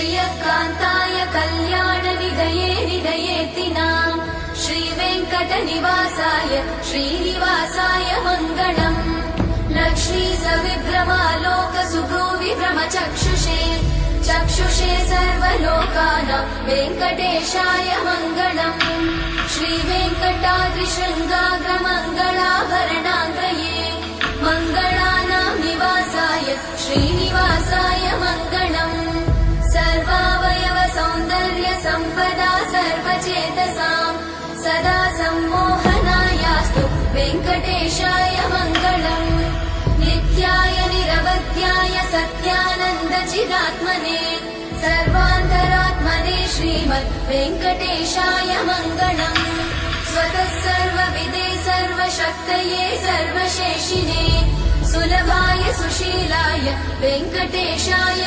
श्रियकान्ताय कल्याणनिधये निधयेतिनाम् श्रीवेङ्कटनिवासाय श्रीनिवासाय मङ्गलम् लक्ष्मी सविभ्रमालोक सुभ्रूविभ्रमचक्षुषे चक्षुषे सर्वलोकानां वेङ्कटेशाय मङ्गलम् श्रीवेङ्कटाद्रिशृङ्गाग्रमङ्गलाभरणाङ्गये मङ्गलानां निवासाय श्रीनिवासाय मङ्गलम् सर्वावयव सौन्दर्य सम्पदा सर्वचेतसां सदा सम्मोहनायास्तु वेङ्कटेशाय मङ्गलम् नित्याय निरवध्याय सत्यानन्द चिदात्मने सर्वान्तरात्मने श्रीमद् वेङ्कटेशाय मङ्गलम् स्वतः सर्वविदे सर्वशक्तये सर्वशेषिने सुलभाय सुशीलाय वेङ्कटेशाय